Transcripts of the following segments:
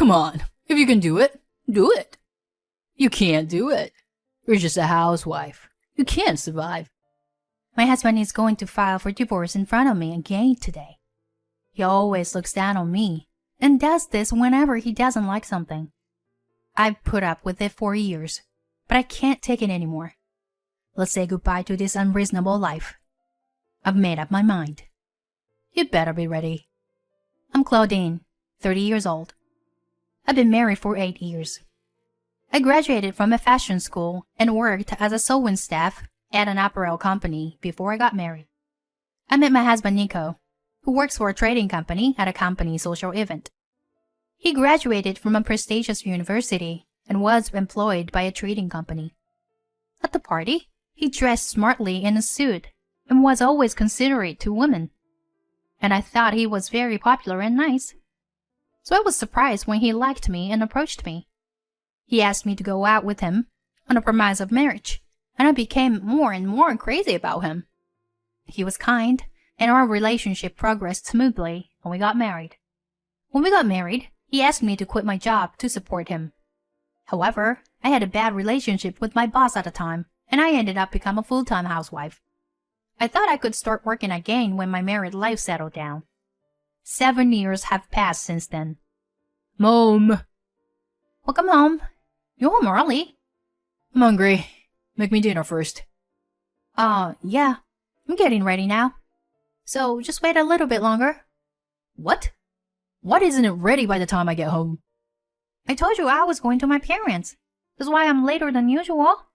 Come on, if you can do it, do it. You can't do it. You're just a housewife. You can't survive. My husband is going to file for divorce in front of me again today. He always looks down on me and does this whenever he doesn't like something. I've put up with it for years, but I can't take it anymore. Let's say goodbye to this unreasonable life. I've made up my mind. You'd better be ready. I'm Claudine, 30 years old. I've been married for 8 years. I graduated from a fashion school and worked as a sewing staff at an apparel company before I got married. I met my husband Nico, who works for a trading company at a company social event. He graduated from a prestigious university and was employed by a trading company. At the party, he dressed smartly in a suit and was always considerate to women. And I thought he was very popular and nice. So I was surprised when he liked me and approached me. He asked me to go out with him on the premise of marriage, and I became more and more crazy about him. He was kind, and our relationship progressed smoothly, and we got married. When we got married, he asked me to quit my job to support him. However, I had a bad relationship with my boss at the time, and I ended up becoming a full-time housewife. I thought I could start working again when my married life settled down. 7 years have passed since then. Mom! Welcome home. You're home early. I'm hungry. Make me dinner first. Yeah. I'm getting ready now. So just wait a little bit longer. What? What isn't it ready by the time I get home? I told you I was going to my parents'. That's why I'm later than usual.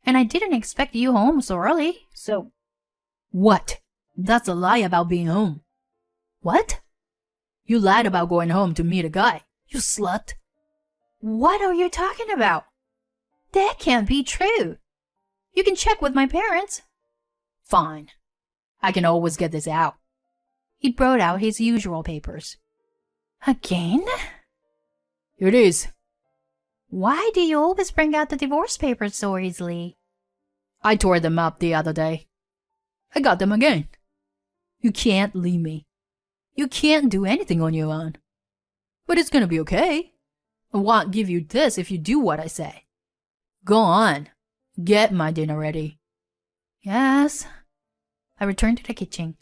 And I didn't expect you home so early, so... What? That's a lie about being home. What? You lied about going home to meet a guy. You slut. What are you talking about? That can't be true. You can check with my parents. Fine. I can always get this out. He brought out his usual papers. Again? Here it is. Why do you always bring out the divorce papers so easily? I tore them up the other day. I got them again. You can't leave me. You can't do anything on your own. But it's gonna be okay. I won't give you this if you do what I say. Go on. Get my dinner ready. Yes. I returned to the kitchen.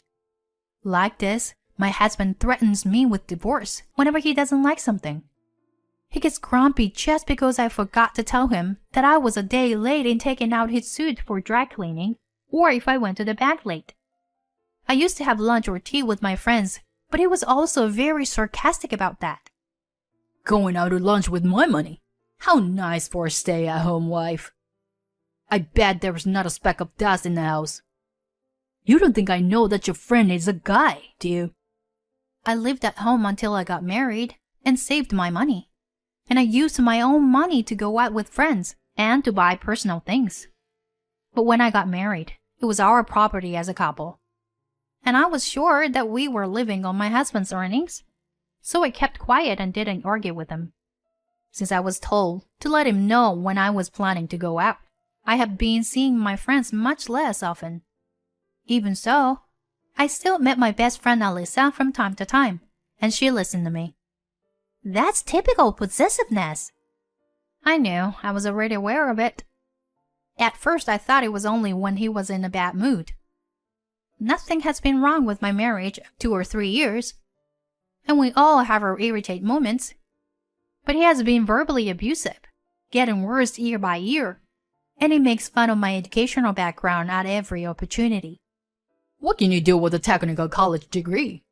Like this, my husband threatens me with divorce whenever he doesn't like something. He gets grumpy just because I forgot to tell him that I was a day late in taking out his suit for dry cleaning, or if I went to the bank late. I used to have lunch or tea with my friends, but he was also very sarcastic about that. Going out to lunch with my money? How nice for a stay-at-home wife. I bet there was not a speck of dust in the house. You don't think I know that your friend is a guy, do you? I lived at home until I got married and saved my money. And I used my own money to go out with friends and to buy personal things. But when I got married, it was our property as a couple. And I was sure that we were living on my husband's earnings, so I kept quiet and didn't argue with him. Since I was told to let him know when I was planning to go out, I have been seeing my friends much less often. Even so, I still met my best friend Alyssa from time to time, and she listened to me. That's typical possessiveness. I knew. I was already aware of it. At first, I thought it was only when he was in a bad mood. Nothing has been wrong with my marriage 2 or 3 years, and we all have our irritate moments. But he has been verbally abusive, getting worse year by year, and he makes fun of my educational background at every opportunity. What can you do with a technical college degree?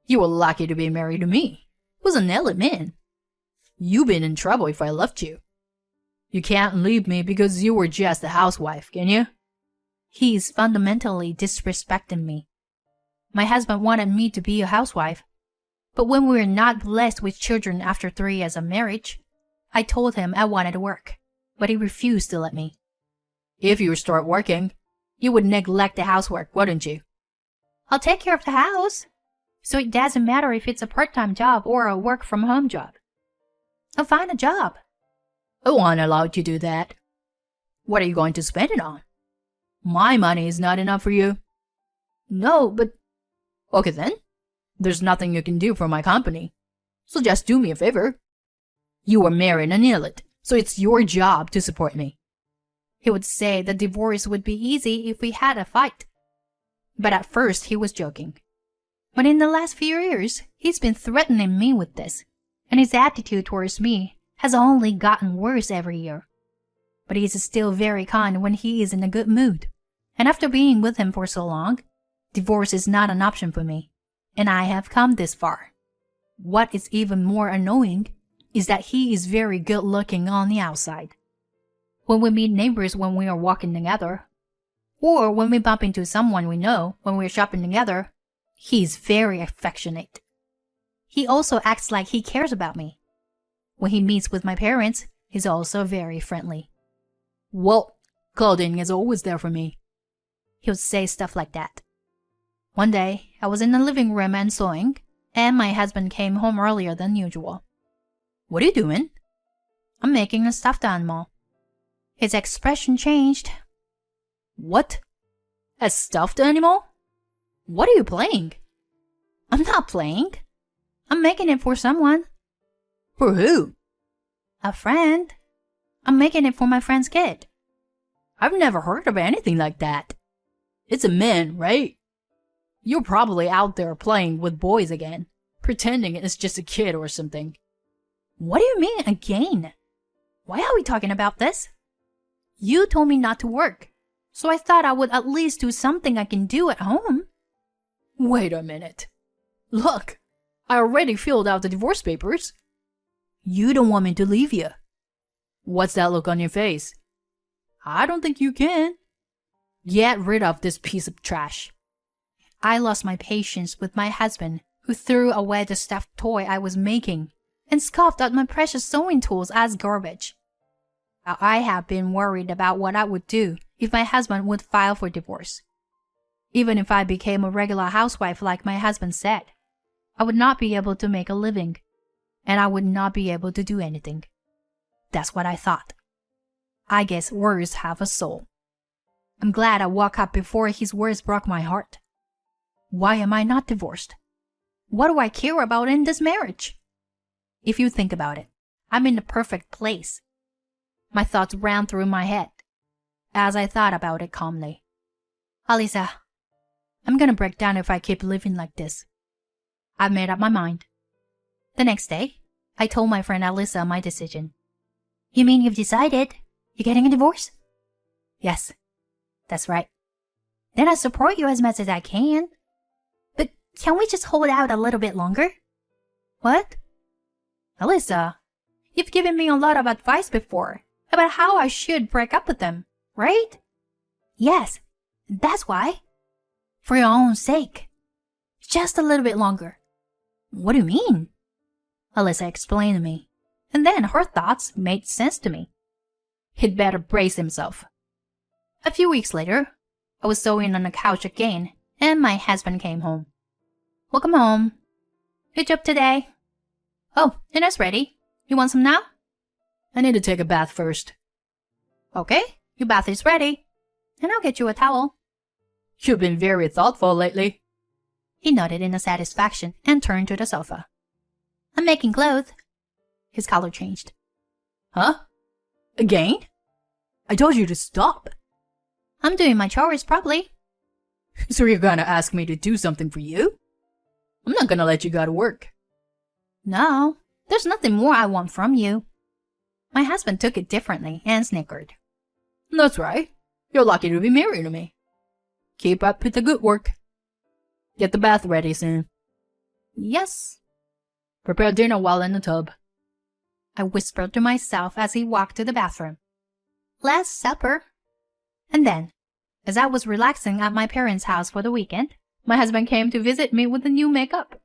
You were lucky to be married to me. Was an element. You'd been in trouble if I left you. You can't leave me because you were just a housewife, can you? He is fundamentally disrespecting me. My husband wanted me to be a housewife, but when we were not blessed with children after 3 years of marriage, I told him I wanted to work, but he refused to let me. If you start working, you would neglect the housework, wouldn't you? I'll take care of the house. So it doesn't matter if it's a part-time job or a work-from-home job. I'll find a job. I won't allow you to do that. What are you going to spend it on? My money is not enough for you. No, but... Okay then. There's nothing you can do for my company. So just do me a favor. You were married and ill, so it's your job to support me. He would say the divorce would be easy if we had a fight. But at first he was joking. But in the last few years, he's been threatening me with this, and his attitude towards me has only gotten worse every year. But he's still very kind when he is in a good mood. And after being with him for so long, divorce is not an option for me, and I have come this far. What is even more annoying is that he is very good looking on the outside. When we meet neighbors when we are walking together, or when we bump into someone we know when we're shopping together, he's very affectionate. He also acts like he cares about me. When he meets with my parents, he's also very friendly. Well, Claudine is always there for me. He would say stuff like that. One day, I was in the living room and sewing, and my husband came home earlier than usual. What are you doing? I'm making a stuffed animal. His expression changed. What? A stuffed animal? What are you playing? I'm not playing. I'm making it for someone. For who? A friend. I'm making it for my friend's kid. I've never heard of anything like that. It's a man, right? You're probably out there playing with boys again, pretending it's just a kid or something. What do you mean, again? Why are we talking about this? You told me not to work, so I thought I would at least do something I can do at home. Wait a minute. Look, I already filled out the divorce papers. You don't want me to leave you. What's that look on your face? I don't think you can. Get rid of this piece of trash. I lost my patience with my husband, who threw away the stuffed toy I was making and scoffed at my precious sewing tools as garbage. I have been worried about what I would do if my husband would file for divorce. Even if I became a regular housewife like my husband said, I would not be able to make a living, and I would not be able to do anything. That's what I thought. I guess words have a soul. I'm glad I woke up before his words broke my heart. Why am I not divorced? What do I care about in this marriage? If you think about it, I'm in the perfect place. My thoughts ran through my head as I thought about it calmly. Alisa, I'm gonna break down if I keep living like this. I've made up my mind. The next day, I told my friend Alisa my decision. You mean you've decided? You're getting a divorce? Yes, that's right. Then I support you as much as I can. But can we just hold out a little bit longer? What? Alisa, you've given me a lot of advice before about how I should break up with them, right? Yes, that's why. For your own sake. Just a little bit longer. What do you mean? Alisa explained to me, and then her thoughts made sense to me. He'd better brace himself. A few weeks later, I was sewing on the couch again, and my husband came home. Welcome home. Good job today. Oh, dinner's ready. You want some now? I need to take a bath first. Okay, your bath is ready. And I'll get you a towel. You've been very thoughtful lately. He nodded in satisfaction and turned to the sofa. I'm making clothes. His color changed. Huh? Again? I told you to stop. I'm doing my chores properly. So you're gonna ask me to do something for you? I'm not gonna let you go to work. No, there's nothing more I want from you. My husband took it differently and snickered. That's right. You're lucky to be married to me. Keep up with the good work. Get the bath ready soon. Yes. Prepare dinner while in the tub. I whispered to myself as he walked to the bathroom. Last supper. And then, as I was relaxing at my parents' house for the weekend, my husband came to visit me with the new makeup.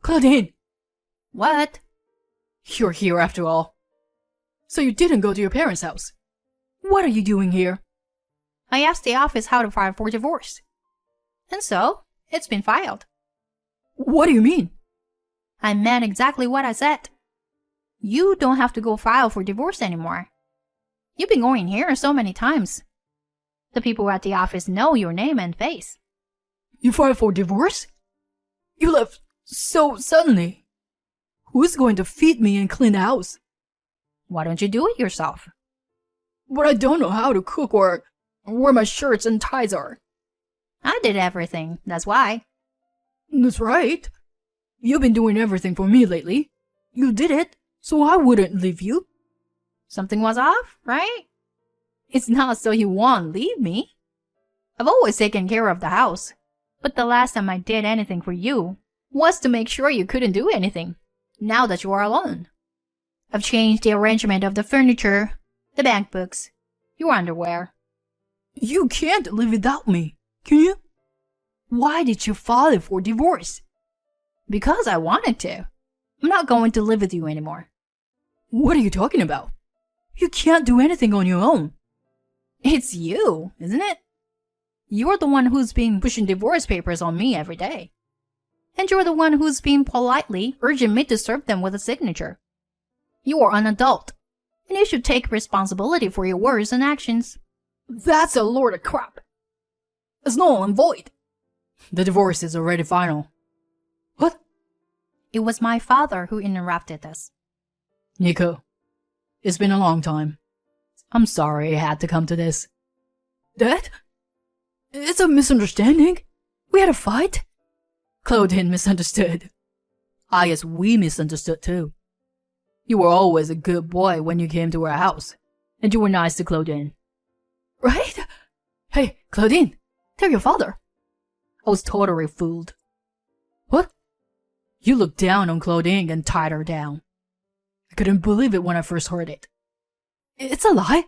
Claudine! What? You're here after all. So you didn't go to your parents' house. What are you doing here? I asked the office how to file for divorce. And so, it's been filed. What do you mean? I meant exactly what I said. You don't have to go file for divorce anymore. You've been going here so many times. The people at the office know your name and face. You filed for divorce? You left so suddenly. Who's going to feed me and clean the house? Why don't you do it yourself? But I don't know how to cook or where my shirts and ties are. I did everything, that's why. That's right. You've been doing everything for me lately. You did it, so I wouldn't leave you. Something was off, right? It's not so you won't leave me. I've always taken care of the house, but the last time I did anything for you was to make sure you couldn't do anything, now that you are alone. I've changed the arrangement of the furniture, the bank books, your underwear. You can't live without me, can you? Why did you file for divorce? Because I wanted to. I'm not going to live with you anymore. What are you talking about? You can't do anything on your own. It's you, isn't it? You're the one who's been pushing divorce papers on me every day. And you're the one who's been politely urging me to serve them with a signature. You are an adult, and you should take responsibility for your words and actions. That's a load of crap. It's null and void. The divorce is already final. What? It was my father who interrupted us. Nico, it's been a long time. I'm sorry it had to come to this. Dad? It's a misunderstanding. We had a fight. Claudine misunderstood. I guess we misunderstood too. You were always a good boy when you came to our house, and you were nice to Claudine. Right? Hey, Claudine, tell your father. I was totally fooled. What? You looked down on Claudine and tied her down. I couldn't believe it when I first heard it. It's a lie.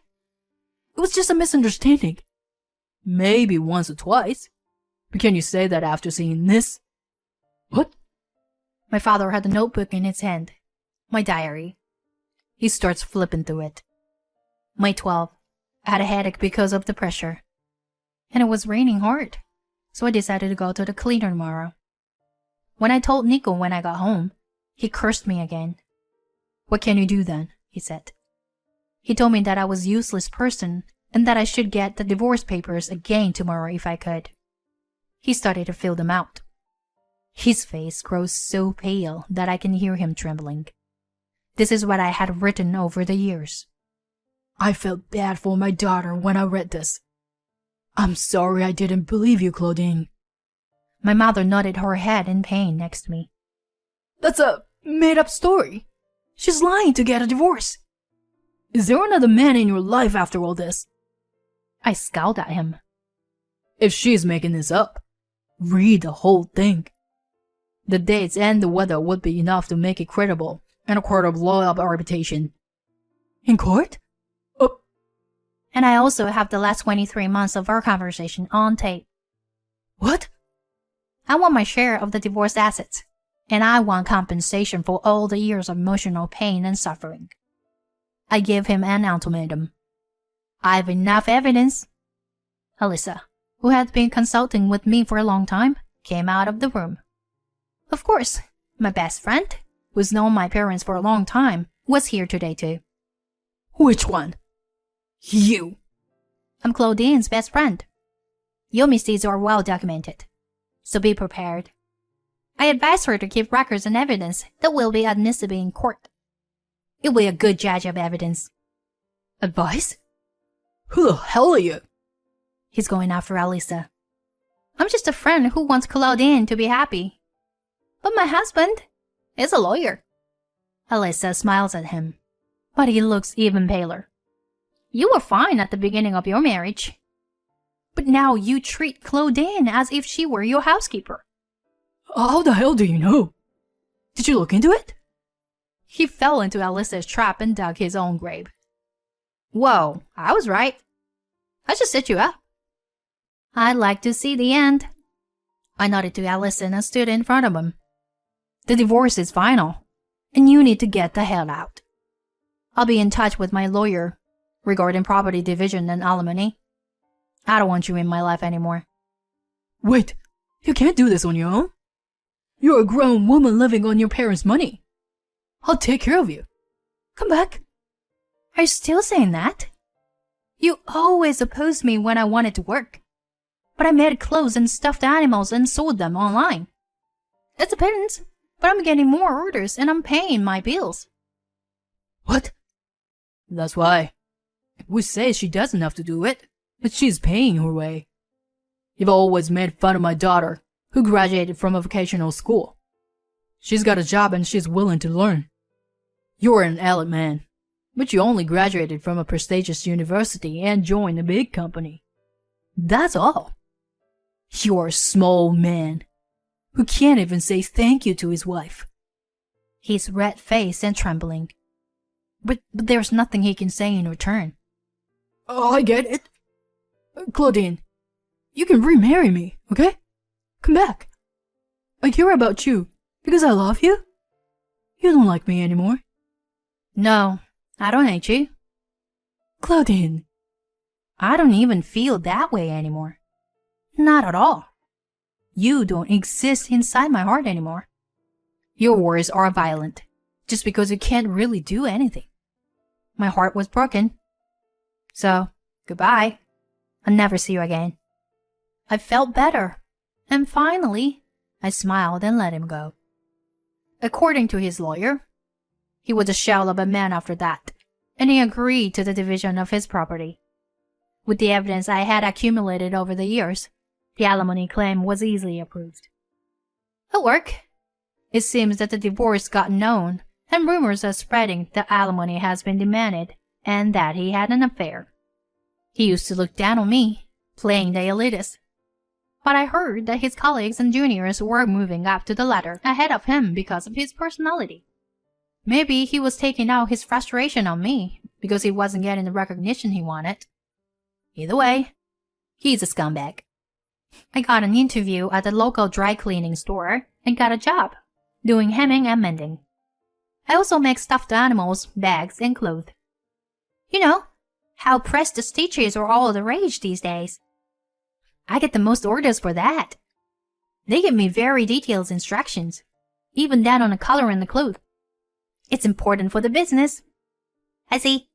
It was just a misunderstanding. Maybe once or twice. But can you say that after seeing this? What? My father had a notebook in his hand. My diary. He starts flipping through it. May 12th. I had a headache because of the pressure. And it was raining hard, so I decided to go to the cleaner tomorrow. When I told Nico when I got home, he cursed me again. What can you do then? He said. He told me that I was a useless person and that I should get the divorce papers again tomorrow if I could. He started to fill them out. His face grows so pale that I can hear him trembling. This is what I had written over the years. I felt bad for my daughter when I read this. I'm sorry I didn't believe you, Claudine. My mother nodded her head in pain next to me. That's a made-up story. She's lying to get a divorce. Is there another man in your life after all this? I scowled at him. If she's making this up, read the whole thing. The dates and the weather would be enough to make it credible, and a court of law of arbitration. In court? Oh. And I also have the last 23 months of our conversation on tape. What? I want my share of the divorced assets, and I want compensation for all the years of emotional pain and suffering. I give him an ultimatum. I have enough evidence. Alyssa, who had been consulting with me for a long time, came out of the room. Of course, my best friend, who's known my parents for a long time, was here today too. Which one? You. I'm Claudine's best friend. Your misdeeds are well documented, so be prepared. I advise her to keep records and evidence that will be admissible in court. You'll be a good judge of evidence. Advice? Who the hell are you? He's going after Alyssa. I'm just a friend who wants Claudine to be happy. But my husband is a lawyer. Alyssa smiles at him, but he looks even paler. You were fine at the beginning of your marriage. But now you treat Claudine as if she were your housekeeper. How the hell do you know? Did you look into it? He fell into Alyssa's trap and dug his own grave. Whoa, I was right. I just set you up. I'd like to see the end. I nodded to Alyssa and stood in front of him. The divorce is final, and you need to get the hell out. I'll be in touch with my lawyer regarding property division and alimony. I don't want you in my life anymore. Wait, you can't do this on your own. You're a grown woman living on your parents' money. I'll take care of you. Come back. Are you still saying that? You always opposed me when I wanted to work. But I made clothes and stuffed animals and sold them online. It depends, but I'm getting more orders and I'm paying my bills. What? That's why. We say she doesn't have to do it, but she's paying her way. You've always made fun of my daughter, who graduated from a vocational school. She's got a job and she's willing to learn. You're an elite man, but you only graduated from a prestigious university and joined a big company. That's all. You're a small man who can't even say thank you to his wife. He's red-faced and trembling. But there's nothing he can say in return. Oh, I get it. Claudine, you can remarry me, okay? Come back. I care about you because I love you. You don't like me anymore. No, I don't hate you. Claudine. I don't even feel that way anymore. Not at all. You don't exist inside my heart anymore. Your words are violent, just because you can't really do anything. My heart was broken. So, goodbye. I'll never see you again. I felt better, and finally, I smiled and let him go. According to his lawyer, he was a shell of a man after that, and he agreed to the division of his property. With the evidence I had accumulated over the years, the alimony claim was easily approved. At work, it seems that the divorce got known, and rumors are spreading that alimony has been demanded and that he had an affair. He used to look down on me, playing the elitist. But I heard that his colleagues and juniors were moving up to the ladder ahead of him because of his personality. Maybe he was taking out his frustration on me because he wasn't getting the recognition he wanted. Either way, he's a scumbag. I got an interview at the local dry cleaning store and got a job doing hemming and mending. I also make stuffed animals, bags, and clothes. You know, how pressed stitches are all the rage these days. I get the most orders for that. They give me very detailed instructions, even down on the color in the clothes. It's important for the business. I see.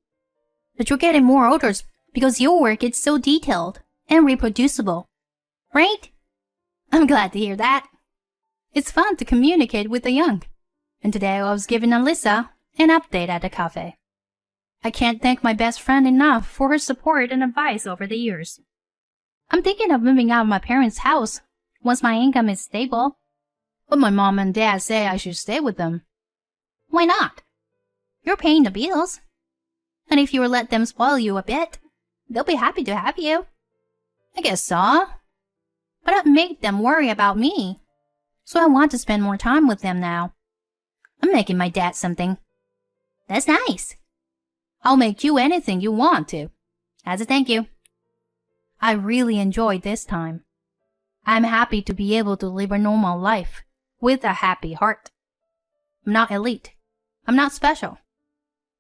But you're getting more orders because your work is so detailed and reproducible, right? I'm glad to hear that. It's fun to communicate with the young. And today I was giving Alyssa an update at the cafe. I can't thank my best friend enough for her support and advice over the years. I'm thinking of moving out of my parents' house once my income is stable. But my mom and dad say I should stay with them. Why not? You're paying the bills. And if you let them spoil you a bit, they'll be happy to have you. I guess so. But I've made them worry about me. So I want to spend more time with them now. I'm making my dad something. That's nice. I'll make you anything you want to, as a thank you. I really enjoyed this time. I'm happy to be able to live a normal life with a happy heart. I'm not elite. I'm not special.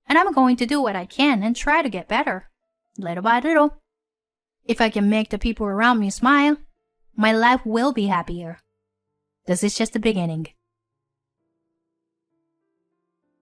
And I'm going to do what I can and try to get better, little by little. If I can make the people around me smile, my life will be happier. This is just the beginning.